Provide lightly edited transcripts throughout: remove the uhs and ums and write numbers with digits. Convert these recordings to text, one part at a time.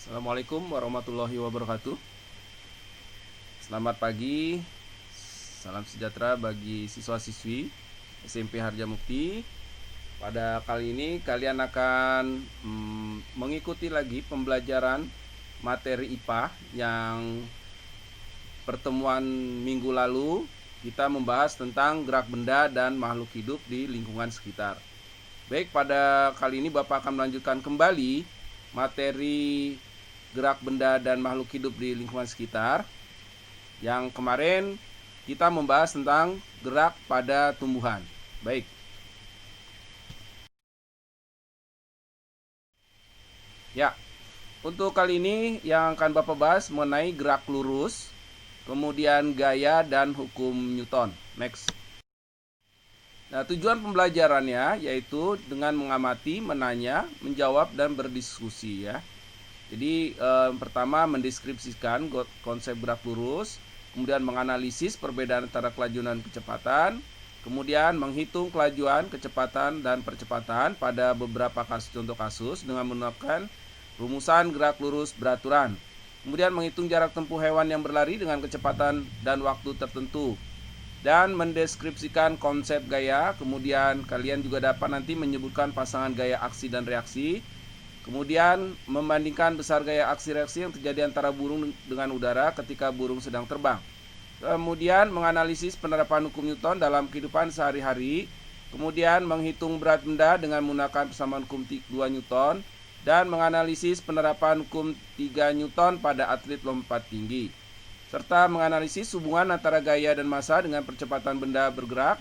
Assalamualaikum warahmatullahi wabarakatuh. Selamat pagi, salam sejahtera bagi siswa-siswi SMP Harjamukti. Pada kali ini kalian akan mengikuti lagi pembelajaran materi IPA yang pertemuan minggu lalu kita membahas tentang gerak benda dan makhluk hidup di lingkungan sekitar. Baik, pada kali ini Bapak akan melanjutkan kembali materi gerak benda dan makhluk hidup di lingkungan sekitar. Yang kemarin kita membahas tentang gerak pada tumbuhan. Baik. Ya, untuk kali ini yang akan Bapak bahas mengenai gerak lurus, kemudian gaya dan hukum Newton. Next. Nah, tujuan pembelajarannya yaitu dengan mengamati, menanya, menjawab, dan berdiskusi ya. Jadi pertama mendeskripsikan konsep gerak lurus, kemudian menganalisis perbedaan antara kelajuan dan kecepatan, kemudian menghitung kelajuan, kecepatan, dan percepatan pada beberapa contoh kasus dengan menggunakan rumusan gerak lurus beraturan. Kemudian menghitung jarak tempuh hewan yang berlari dengan kecepatan dan waktu tertentu. Dan mendeskripsikan konsep gaya, kemudian kalian juga dapat nanti menyebutkan pasangan gaya aksi dan reaksi. Kemudian membandingkan besar gaya aksi reaksi yang terjadi antara burung dengan udara ketika burung sedang terbang. Kemudian menganalisis penerapan hukum Newton dalam kehidupan sehari-hari. Kemudian menghitung berat benda dengan menggunakan persamaan hukum 2 Newton. Dan menganalisis penerapan hukum 3 Newton pada atlet lompat tinggi. Serta menganalisis hubungan antara gaya dan massa dengan percepatan benda bergerak.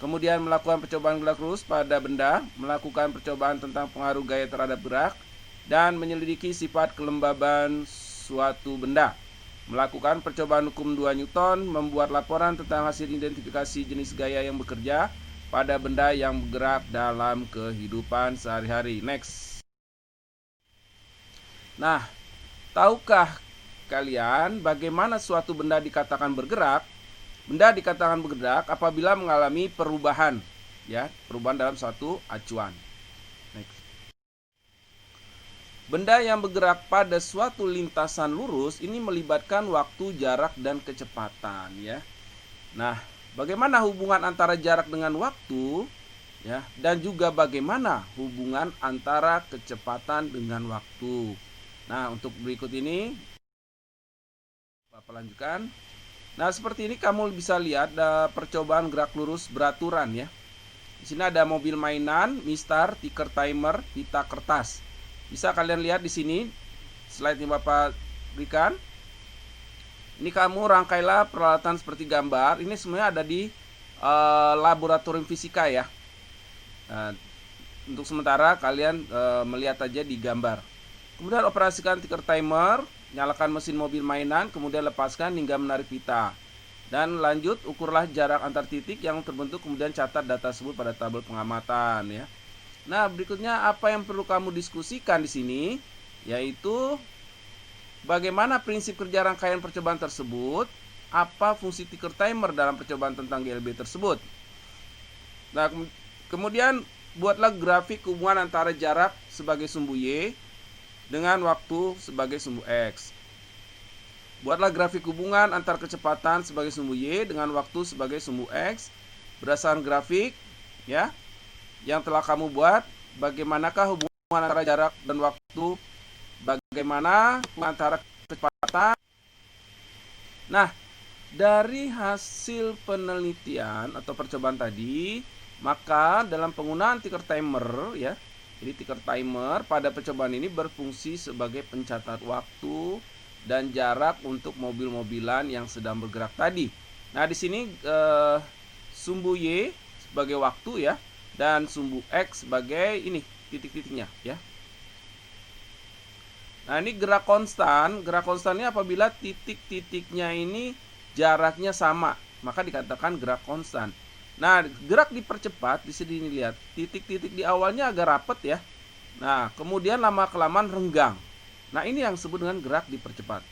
Kemudian melakukan percobaan gerak lurus pada benda, melakukan percobaan tentang pengaruh gaya terhadap gerak, dan menyelidiki sifat kelembaban suatu benda. Melakukan percobaan hukum 2 Newton, membuat laporan tentang hasil identifikasi jenis gaya yang bekerja pada benda yang bergerak dalam kehidupan sehari-hari. Next. Nah, tahukah kalian bagaimana suatu benda dikatakan bergerak? Benda dikatakan bergerak apabila mengalami perubahan, ya, perubahan dalam suatu acuan. Next. Benda yang bergerak pada suatu lintasan lurus ini melibatkan waktu, jarak, dan kecepatan, ya. Nah, bagaimana hubungan antara jarak dengan waktu, ya, dan juga bagaimana hubungan antara kecepatan dengan waktu. Nah, untuk berikut ini Bapak lanjutkan. Nah, seperti ini kamu bisa lihat percobaan gerak lurus beraturan ya. Di sini ada mobil mainan, mistar, tiker timer, pita kertas. Bisa kalian lihat di sini slide yang Bapak berikan. Ini kamu rangkailah peralatan seperti gambar. Ini semuanya ada di laboratorium fisika ya. Nah, untuk sementara kalian melihat aja di gambar. Kemudian operasikan tiker timer, nyalakan mesin mobil mainan, kemudian lepaskan hingga menarik pita. Dan lanjut, ukurlah jarak antar titik yang terbentuk, kemudian catat data tersebut pada tabel pengamatan ya. Nah, berikutnya apa yang perlu kamu diskusikan di sini yaitu bagaimana prinsip kerja rangkaian percobaan tersebut, apa fungsi tiker timer dalam percobaan tentang GLB tersebut. Nah, kemudian buatlah grafik hubungan antara jarak sebagai sumbu Y dengan waktu sebagai sumbu X. Buatlah grafik hubungan antar kecepatan sebagai sumbu Y dengan waktu sebagai sumbu X. Berdasarkan grafik ya yang telah kamu buat, bagaimanakah hubungan antara jarak dan waktu, bagaimana hubungan antara kecepatan. Nah, dari hasil penelitian atau percobaan tadi, maka dalam penggunaan tiker timer ya, jadi tiker timer pada percobaan ini berfungsi sebagai pencatat waktu dan jarak untuk mobil-mobilan yang sedang bergerak tadi. Nah, di sini sumbu Y sebagai waktu ya, dan sumbu X sebagai ini titik-titiknya ya. Nah, ini gerak konstan. Gerak konstan ini apabila titik-titiknya ini jaraknya sama, maka dikatakan gerak konstan. Nah, gerak dipercepat, di sini lihat titik-titik di awalnya agak rapet ya. Nah, kemudian lama-kelamaan renggang. Nah, ini yang disebut dengan gerak dipercepat.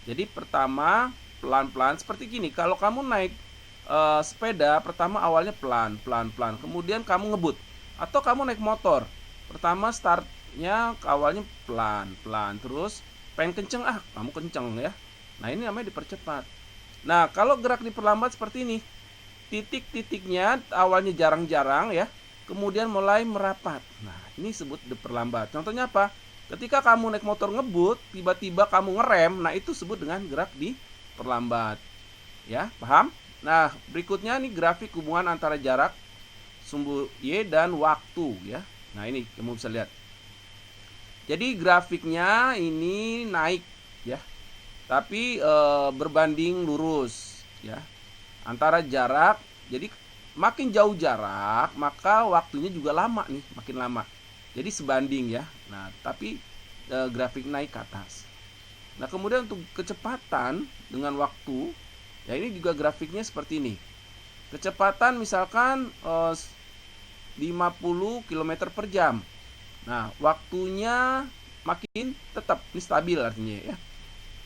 Jadi pertama pelan-pelan seperti gini. Kalau kamu naik sepeda, pertama awalnya pelan, kemudian kamu ngebut. Atau kamu naik motor, pertama startnya awalnya pelan, terus pengen kenceng, kamu kenceng ya. Nah, ini namanya dipercepat. Nah, kalau gerak diperlambat seperti ini, titik-titiknya awalnya jarang-jarang ya, kemudian mulai merapat. Nah, ini disebut diperlambat. Contohnya apa? Ketika kamu naik motor ngebut, tiba-tiba kamu ngerem, nah itu disebut dengan gerak diperlambat. Ya, paham? Nah, berikutnya nih grafik hubungan antara jarak sumbu Y dan waktu ya. Nah, ini kamu bisa lihat. Jadi grafiknya ini naik ya. Tapi berbanding lurus ya. Antara jarak, jadi makin jauh jarak, maka waktunya juga lama nih, makin lama. Jadi sebanding ya. Nah, tapi grafik naik ke atas. Nah, kemudian untuk kecepatan dengan waktu, ya ini juga grafiknya seperti ini. Kecepatan misalkan 50 km per jam. Nah, waktunya makin tetap ini stabil artinya ya.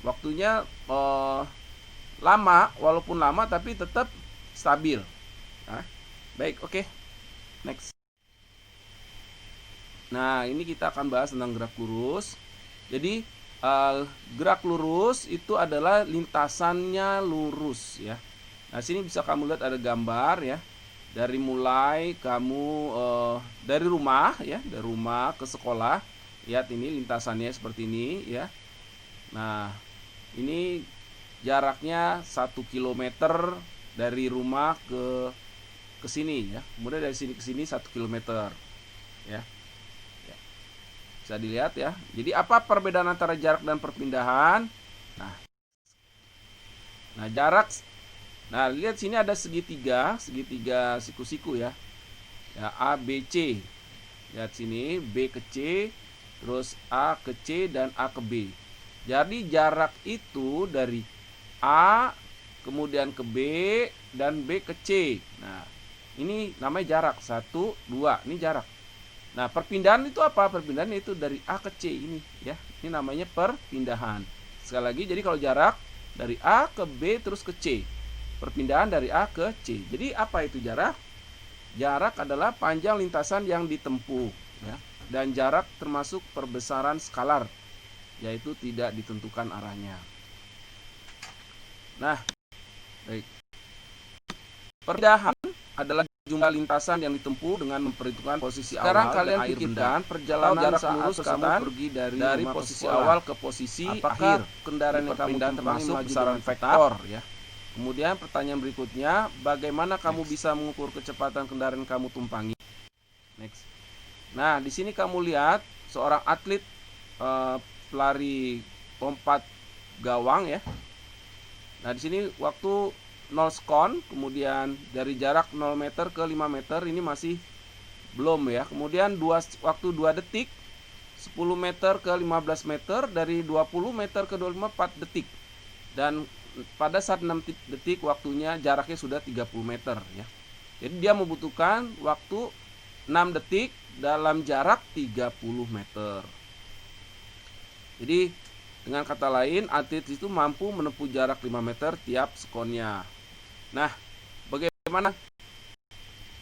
Waktunya lama, walaupun lama tapi tetap stabil. Nah, baik, oke. Next. Nah, ini kita akan bahas tentang gerak lurus. Jadi gerak lurus itu adalah lintasannya lurus ya. Nah, sini bisa kamu lihat ada gambar ya. Dari mulai kamu dari rumah ya, dari rumah ke sekolah. Lihat ini lintasannya seperti ini ya. Nah, ini jaraknya 1 km dari rumah ke sini ya. Kemudian dari sini ke sini 1 km ya. Bisa dilihat ya. Jadi apa perbedaan antara jarak dan perpindahan? Nah, jarak. Nah, lihat sini ada segitiga siku-siku ya. Ya, A, B, C. Lihat sini B ke C, terus A ke C dan A ke B. Jadi jarak itu dari A kemudian ke B dan B ke C. Nah, ini namanya jarak 1, 2. Ini jarak. Nah, perpindahan itu apa? Perpindahan itu dari A ke C ini ya. Ini namanya perpindahan. Sekali lagi, jadi kalau jarak dari A ke B terus ke C. Perpindahan dari A ke C. Jadi apa itu jarak? Jarak adalah panjang lintasan yang ditempuh ya. Dan jarak termasuk perbesaran skalar, yaitu tidak ditentukan arahnya. Nah, baik. Perpindahan adalah jumlah lintasan yang ditempuh dengan memperhitungkan posisi Sekarang awal kalian dan pikirkan perjalanan jarak saat lurus kamu kamu pergi dari rumah posisi ke sekolah. awal ke posisi Apakah akhir. kendaraan yang kamu Perpindahan tumpangi termasuk melaju besaran dengan vektor ya. Kemudian pertanyaan berikutnya, bagaimana kamu bisa mengukur kecepatan kendaraan yang kamu tumpangi? Next. Nah, di sini kamu lihat seorang atlet pelari lompat gawang ya. Nah, di sini waktu 0 sekon, kemudian dari jarak 0 meter ke 5 meter ini masih belum ya. Kemudian waktu 2 detik, 10 meter ke 15 meter, dari 20 meter ke 25 4 detik. Dan pada saat 6 detik waktunya jaraknya sudah 30 meter ya. Jadi dia membutuhkan waktu 6 detik dalam jarak 30 meter. Jadi dengan kata lain, atlet itu mampu menempuh jarak 5 meter tiap sekonnya. Nah, bagaimana?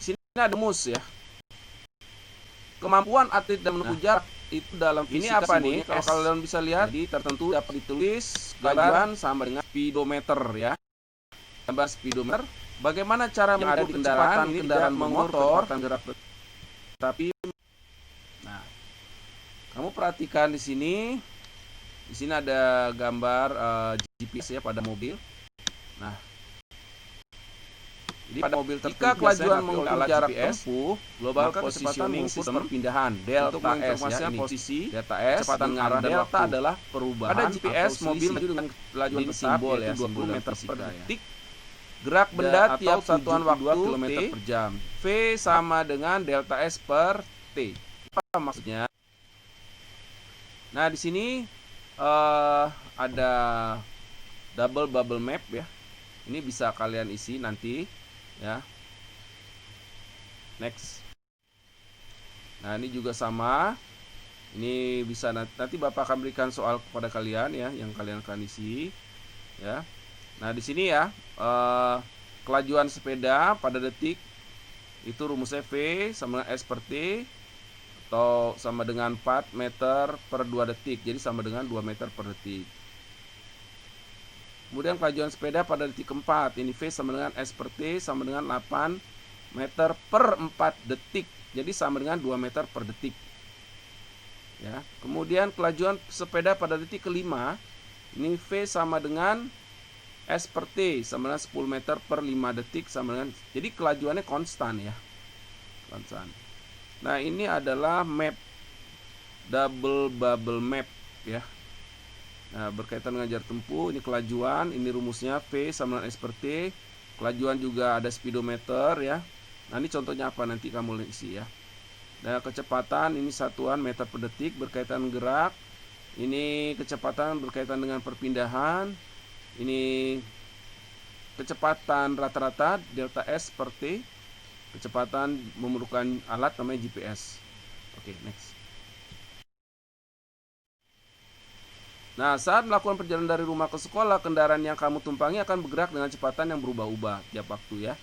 Di sini ada rumus ya. Kemampuan atlet dalam menempuh jarak itu dalam Ini fisika apa nih? simbolnya Kalau kalian bisa lihat, jadi tertentu dapat ditulis kelajuan sama dengan speedometer ya. Gambar speedometer. Bagaimana cara yang ada mengukur di kendaraan kecepatan ini kendaraan tidak mengukur bermotor kecepatan gerak. tapi nah, kamu perhatikan di sini. Di sini ada gambar GPS ya pada mobil. Nah, jadi pada mobil tertentu Jika kelajuan mengukur mengukur jarak GPS, tempuh, global maka positioning kecepatan system mengukur perpindahan delta untuk S ya, menginformasikan ini posisi, delta S kecepatan dengan arah dan delta waktu. adalah perubahan Pada GPS atau mobil selisih. melaju dengan kelajuan Ini tetap simbol yaitu ya, 20 simbol meter per fisika ya. detik. Gerak benda atau tiap satuan 72 waktu km T per jam. V sama dengan delta S per T. Apa maksudnya? Nah, di sini ada double bubble map ya. Ini bisa kalian isi nanti ya. Next. Nah, ini juga sama. Ini bisa nanti Bapak akan berikan soal kepada kalian ya, yang kalian akan isi ya. Nah, di sini ya, kelajuan sepeda pada detik itu rumusnya V sama dengan S per T. atau sama dengan 4 meter per 2 detik. Jadi sama dengan 2 meter per detik. Kemudian kelajuan sepeda pada detik keempat. Ini V sama dengan S per T sama dengan 8 meter per 4 detik. Jadi sama dengan 2 meter per detik. Ya. Kemudian kelajuan sepeda pada detik kelima. Ini V sama dengan S per T sama dengan 10 meter per 5 detik sama dengan, jadi kelajuannya konstan ya. Konstan. Nah, ini adalah map, double bubble map ya. Nah, berkaitan dengan jarak tempuh, ini kelajuan, ini rumusnya V sama dengan S per T. Kelajuan juga ada speedometer ya. Nah, ini contohnya apa nanti kamu isi ya. Nah, kecepatan ini satuan meter per detik berkaitan gerak. Ini kecepatan berkaitan dengan perpindahan. Ini kecepatan rata-rata delta S per T. Kecepatan memerlukan alat namanya GPS. Oke, next. Nah, saat melakukan perjalanan dari rumah ke sekolah, kendaraan yang kamu tumpangi akan bergerak dengan kecepatan yang berubah-ubah tiap waktu ya.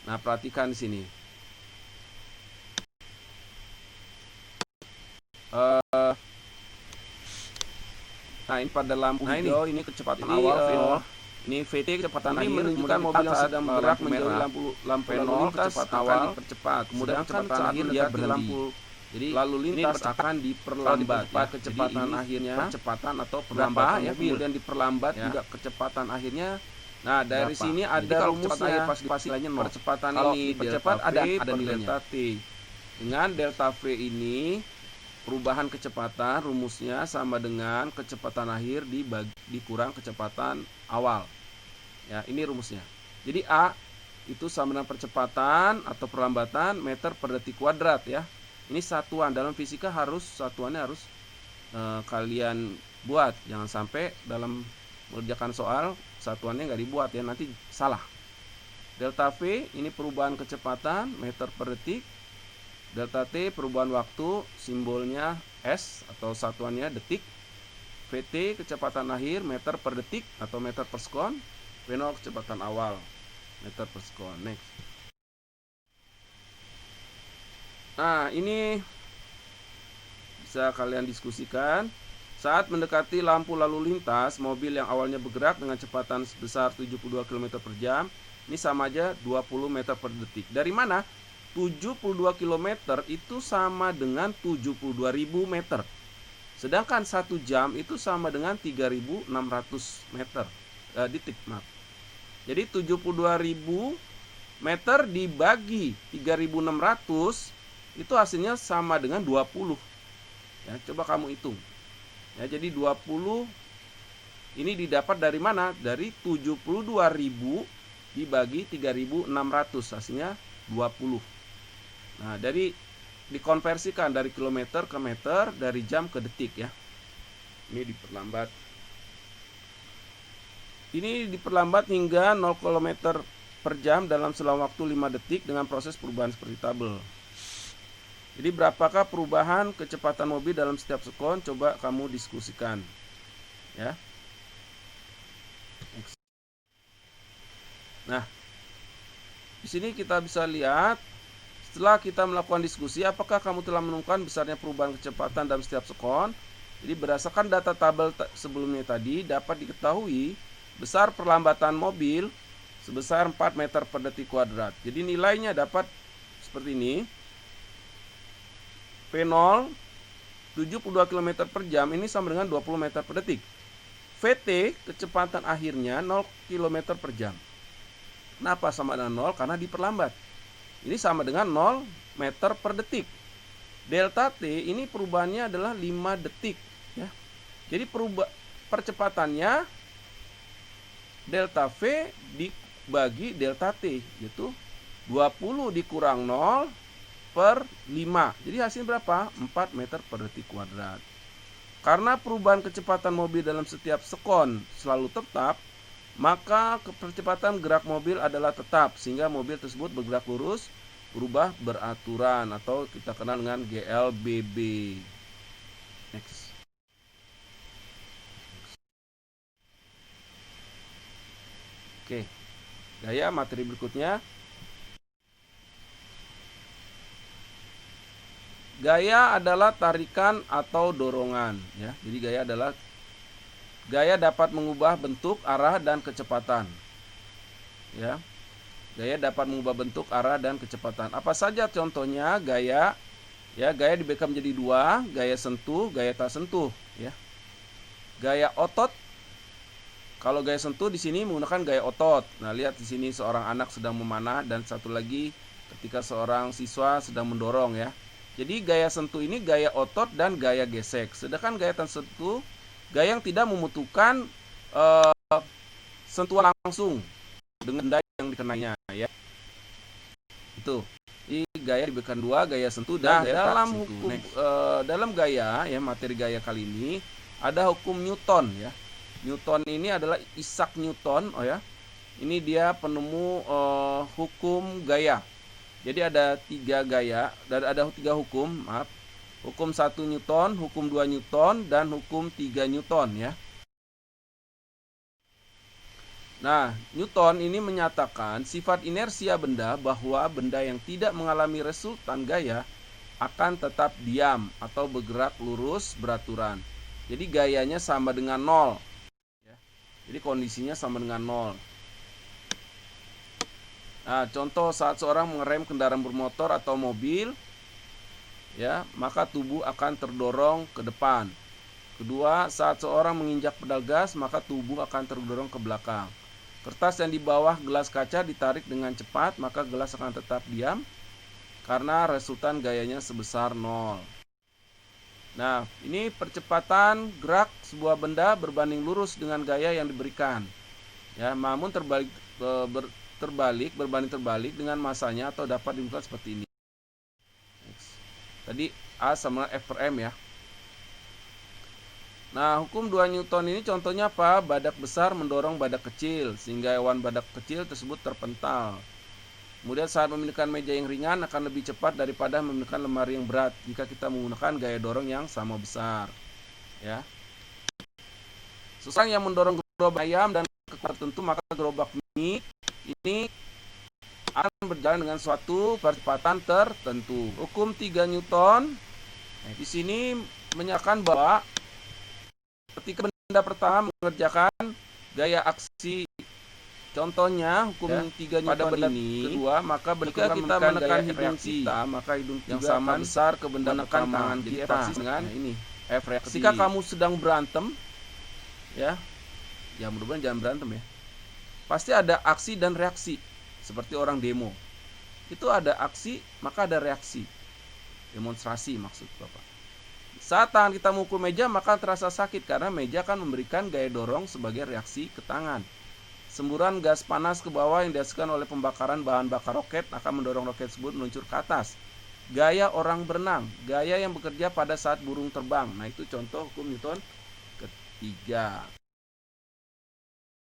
Nah, perhatikan di sini. Nah, ini pada lampu hijau, ini kecepatan awal V0. Ini VT kecepatan akhir, menunjukkan mobil yang sedang bergerak menjauhi lampu lalu lintas awal dipercepat. Kemudian kecepatan akhir dia berhenti. Jadi lalu lintas akan diperlambat. Kecepatan akhirnya percepatan atau perlambatan ya, kemudian diperlambat juga kecepatan akhirnya. Nah, dari sini ada rumusnya. Percepatan ini dipercepat ada delta T. Dengan delta V ini perubahan kecepatan rumusnya sama dengan kecepatan akhir dikurang kecepatan awal. Ya, ini rumusnya. Jadi A itu sama dengan percepatan atau perlambatan meter per detik kuadrat ya. Ini satuan, dalam fisika satuannya harus kalian buat. Jangan sampai dalam mengerjakan soal satuannya nggak dibuat ya, nanti salah. Delta V ini perubahan kecepatan meter per detik. Delta T perubahan waktu, simbolnya S atau satuannya detik. VT kecepatan akhir meter per detik atau meter per sekon. V0 kecepatan awal meter per sekon. Next. Nah, ini bisa kalian diskusikan. Saat mendekati lampu lalu lintas, mobil yang awalnya bergerak dengan kecepatan sebesar 72 km per jam, ini sama aja 20 meter per detik. Dari mana? 72 km itu sama dengan 72.000 meter. Sedangkan 1 jam itu sama dengan 3.600 meter. Detik, maaf. Jadi 72.000 meter dibagi 3.600 itu hasilnya sama dengan 20. Ya, coba kamu hitung. Ya, jadi 20 ini didapat dari mana? Dari 72.000 dibagi 3.600, hasilnya 20. Nah, dikonversikan dari kilometer ke meter, dari jam ke detik ya. Ini diperlambat. Ini diperlambat hingga 0 km per jam dalam selang waktu 5 detik dengan proses perubahan seperti tabel. Jadi berapakah perubahan kecepatan mobil dalam setiap sekon? Coba kamu diskusikan. Ya. Nah, di sini kita bisa lihat setelah kita melakukan diskusi, apakah kamu telah menemukan besarnya perubahan kecepatan dalam setiap sekon? Jadi berdasarkan data tabel sebelumnya tadi, dapat diketahui besar perlambatan mobil sebesar 4 meter per detik kuadrat. Jadi nilainya dapat seperti ini. P0 72 km per jam ini sama dengan 20 meter per detik. VT kecepatan akhirnya 0 km per jam. Kenapa sama dengan 0? Karena diperlambat. Ini sama dengan 0 meter per detik. Delta T ini perubahannya adalah 5 detik ya. Jadi percepatannya delta V dibagi delta T, yaitu 20 dikurang 0 per 5. Jadi hasilnya berapa? 4 meter per detik kuadrat. Karena perubahan kecepatan mobil dalam setiap sekon selalu tetap, maka percepatan gerak mobil adalah tetap, sehingga mobil tersebut bergerak lurus, berubah beraturan, atau kita kenal dengan GLBB. Next. Oke, gaya materi berikutnya. Gaya adalah tarikan atau dorongan, ya. Jadi gaya dapat mengubah bentuk, arah, dan kecepatan. Ya. Gaya dapat mengubah bentuk, arah, dan kecepatan. Apa saja contohnya gaya? Ya, gaya dibagi menjadi dua, gaya sentuh, gaya tak sentuh, ya. Gaya otot. Kalau gaya sentuh di sini menggunakan gaya otot. Nah, lihat di sini seorang anak sedang memanah dan satu lagi ketika seorang siswa sedang mendorong, ya. Jadi gaya sentuh ini gaya otot dan gaya gesek. Sedangkan gaya tak sentuh gaya yang tidak membutuhkan sentuhan langsung dengan benda yang dikenainya, ya. Itu. Ini gaya diberikan dua, gaya sentuh dan gaya dalam sentuh. Hukum dalam gaya, ya, materi gaya kali ini ada hukum Newton, ya. Newton ini adalah Isaac Newton, ya. Ini dia penemu hukum gaya. Jadi ada tiga gaya, dan ada tiga hukum, maaf. Hukum 1 Newton, hukum 2 Newton, dan hukum 3 Newton, ya. Nah, Newton ini menyatakan sifat inersia benda bahwa benda yang tidak mengalami resultan gaya akan tetap diam atau bergerak lurus beraturan. Jadi gayanya sama dengan 0. Jadi kondisinya sama dengan 0. Nah, contoh saat seorang mengerem kendaraan bermotor atau mobil, ya, maka tubuh akan terdorong ke depan. Kedua, saat seorang menginjak pedal gas, maka tubuh akan terdorong ke belakang. Kertas yang di bawah gelas kaca ditarik dengan cepat, maka gelas akan tetap diam karena resultan gayanya sebesar 0. Nah, ini percepatan gerak sebuah benda berbanding lurus dengan gaya yang diberikan. Ya, namun berbanding terbalik dengan masanya atau dapat dibuat seperti ini. Tadi A sama F per M, ya. Nah, hukum 2 Newton ini contohnya apa? Badak besar mendorong badak kecil sehingga hewan badak kecil tersebut terpental. Kemudian saat memindahkan meja yang ringan akan lebih cepat daripada memindahkan lemari yang berat jika kita menggunakan gaya dorong yang sama besar, ya. Seseorang yang mendorong gerobak ayam dan kekuatan tertentu, maka gerobak mie ini akan berjalan dengan suatu percepatan tertentu. Hukum 3 Newton di sini menyatakan bahwa ketika benda pertama mengerjakan gaya aksi, contohnya hukum 3 Newton pada benda ini kedua, maka ketika kita menekan hidung kita, maka hidung yang sama besar ke benda menekan tangan kita dengan ini F reaksi. Ketika kamu sedang berantem, ya mudah-mudahan jangan berantem, ya. Pasti ada aksi dan reaksi. Seperti orang demo. Itu ada aksi, maka ada reaksi. Demonstrasi maksud Bapak. Saat tangan kita memukul meja, maka terasa sakit karena meja akan memberikan gaya dorong sebagai reaksi ke tangan. Semburan gas panas ke bawah yang dihasilkan oleh pembakaran bahan bakar roket akan mendorong roket tersebut meluncur ke atas. Gaya orang berenang, gaya yang bekerja pada saat burung terbang. Nah, itu contoh hukum Newton ketiga.